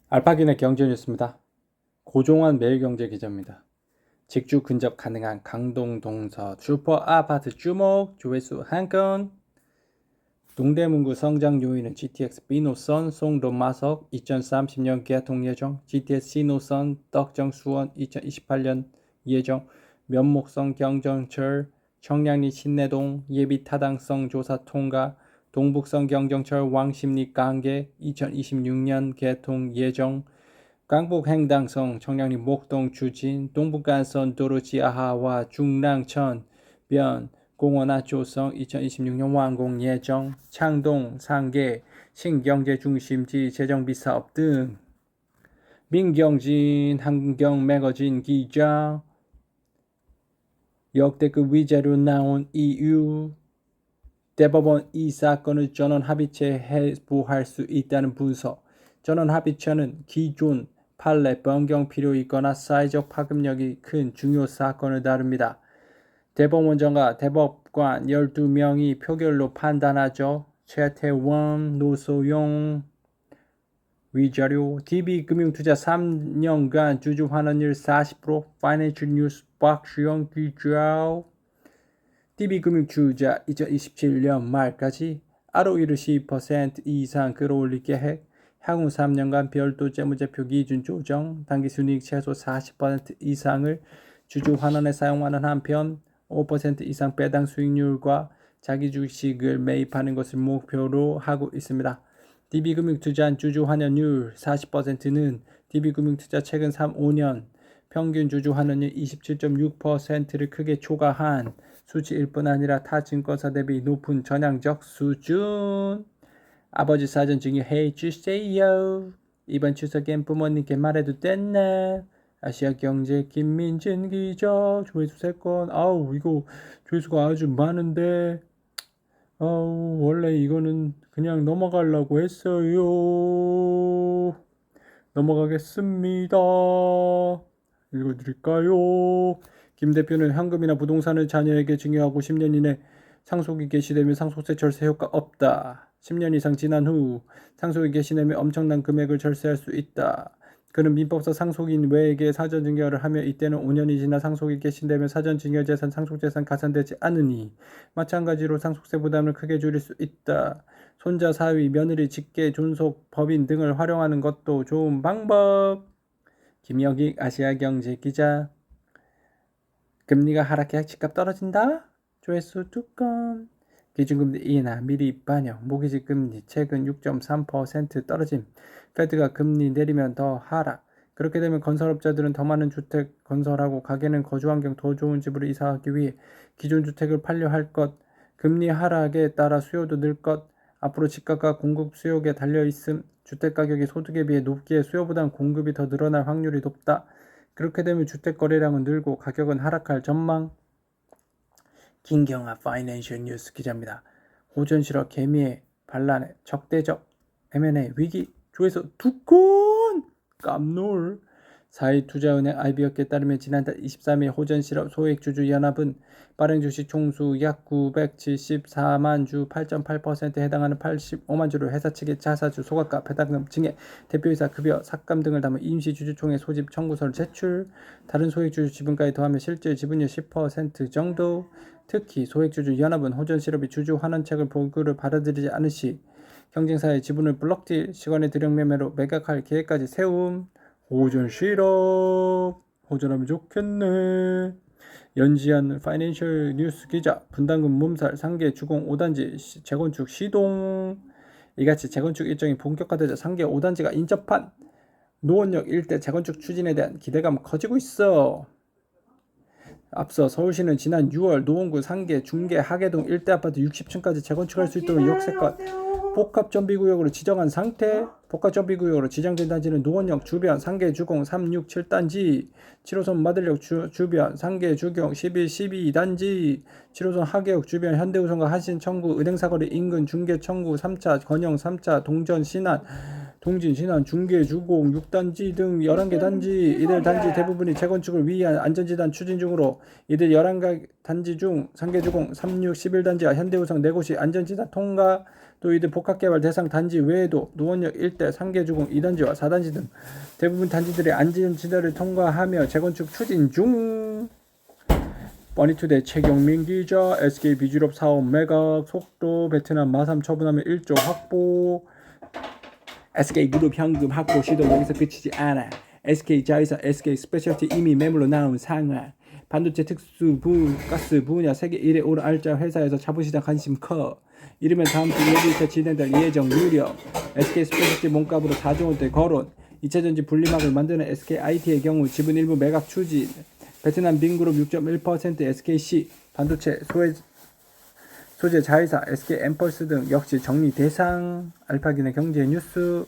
알파기의 경제뉴스입니다. 고종환 매일경제기자입니다. 직주 근접 가능한 강동 동서 슈퍼 아파트 주목 조회수 한 건. 동대문구 성장 요인은 GTX B노선 송도마석 2030년 개통 예정, GTX C노선 떡정 수원 2028년 예정, 면목성 경정철 청량리 신내동 예비 타당성 조사 통과, 동북성 경정철 왕십리 깡계 2026년 개통 예정, 강북 행당성 청량리 목동 주진 동북간선 도로 지하와 중랑천 변 공원 안쪽성 2026년 완공 예정, 창동 상계 신경제중심지 재정비 사업 등. 민경진 한경 매거진 기자. 역대급 위자료 나온 이유. 대법원 이 사건을 전원합의체 해부할 수 있다는 분석. 전원합의체는 기존 판례 변경 필요 있거나 사회적 파급력이 큰 중요 사건을 다룹니다. 대법원장과 대법관 12명이 표결로 판단하죠. 최태원, 노소영. 위자료, DB금융투자 3년간 주주 환원율 40%. 파이낸셜 뉴스 박주영 기자. DB금융투자 2027년 말까지 ROE를 10% 이상 끌어올릴 계획. 향후 3년간 별도 재무제표 기준 조정. 당기순이익 최소 40% 이상을 주주 환원에 사용하는 한편 5% 이상 배당 수익률과 자기 주식을 매입하는 것을 목표로 하고 있습니다. DB금융투자 주주 환원율 40%는 DB금융투자 최근 5년 평균 주주 환원율 27.6%를 크게 초과한 수치일 뿐 아니라 타 증권사 대비 높은 전향적 수준. 아버지 사전 증여해 주세요. 이번 추석엔 부모님께 말해도 됐나? 아시아경제 김민진 기자. 조회수 3건. 이거 조회수가 아주 많은데 원래 이거는 그냥 넘어가려고 했어요. 넘어가겠습니다. 읽어드릴까요? 김 대표는 현금이나 부동산을 자녀에게 증여하고 10년 이내 상속이 개시되면 상속세 절세 효과 없다. 10년 이상 지난 후 상속이 개시되면 엄청난 금액을 절세할 수 있다. 그는 민법상 상속인 외에게 사전 증여를 하며 이때는 5년이 지나 상속이 개시되면 사전 증여 재산, 상속재산 가산되지 않으니 마찬가지로 상속세 부담을 크게 줄일 수 있다. 손자, 사위, 며느리, 직계, 존속, 법인 등을 활용하는 것도 좋은 방법. 김여익 아시아경제 기자. 금리가 하락해 집값 떨어진다? 조회수 2건. 기준금리 인하 미리 반영. 모기지 금리 최근 6.3% 떨어짐. 페드가 금리 내리면 더 하락. 그렇게 되면 건설업자들은 더 많은 주택 건설하고 가게는 거주환경 더 좋은 집으로 이사하기 위해 기존 주택을 팔려 할 것. 금리 하락에 따라 수요도 늘 것. 앞으로 집값과 공급 수요에 달려있음. 주택가격이 소득에 비해 높기에 수요보단 공급이 더 늘어날 확률이 높다. 그렇게 되면 주택 거래량은 늘고 가격은 하락할 전망. 김경아 파이낸셜 뉴스 기자입니다. 호전 실업 개미의 반란에 적대적 M&A 위기. 조회수 2건. 깜놀. 사회투자은행 IB업계에 따르면 지난달 23일 호전실업 소액주주연합은 발행 주식 총수 약 974만 주 8.8%에 해당하는 85만 주를 회사 측에 자사주 소각과 배당금 증액, 대표이사 급여, 삭감 등을 담은 임시주주총회 소집 청구서를 제출. 다른 소액주주 지분까지 더하면 실제 지분율 10% 정도. 특히 소액주주연합은 호전실업이 주주 환원책을 보고를 받아들이지 않은 시 경쟁사의 지분을 블록딜, 시간의 들여 매매로 매각할 계획까지 세움. 호전실업. 호전하면 좋겠네. 연지한 파이낸셜 뉴스 기자. 분담금 몸살 상계 주공 5단지 재건축 시동. 이같이 재건축 일정이 본격화되자 상계 5단지가 인접한 노원역 일대 재건축 추진에 대한 기대감 커지고 있어. 앞서 서울시는 지난 6월 노원구 상계, 중계, 하계동 일대 아파트 60층까지 재건축할 수 있도록 역세권 복합정비구역으로 지정한 상태. 복합정비구역으로 지정된 단지는 노원역 주변 상계 주공 3, 6, 7단지, 7호선 마들역 주변 상계 주경 11, 12단지, 7호선 하계역 주변 현대우선과 한신 청구 은행사거리 인근 중계 청구 3차, 건영 3차, 동전 신안 동진, 신안, 중계, 주공, 6단지 등 11개 단지. 이들 단지 대부분이 재건축을 위한 안전지단 추진 중으로 이들 11개 단지 중 상계주공, 36, 11단지와 현대우성 4곳이 안전지단 통과. 또 이들 복합개발 대상 단지 외에도 노원역 일대 상계주공 2단지와 4단지 등 대부분 단지들의 안전지단을 통과하며 재건축 추진 중. 버니투데이 최경민 기자. SK 비주럽 사업 매각 속도. 베트남 마삼 처분하면 1조 확보. SK그룹 현금 확보 시도 여기서 그치지 않아. SK자회사 SK스페셜티 이미 매물로 나온 상황. 반도체 특수 가스 분야 세계 1위 오른 알짜 회사에서 자본시장 관심 커. 이르면 다음 주 예비부터 진행될 예정 유력. SK스페셜티 몸값으로 4조 원대 거론. 2차전지 분리막을 만드는 SKIT의 경우 지분 일부 매각 추진. 베트남 빈그룹 6.1% SKC 반도체 소재 자회사 SK 엠펄스 등 역시 정리 대상. 알파기의 경제 뉴스.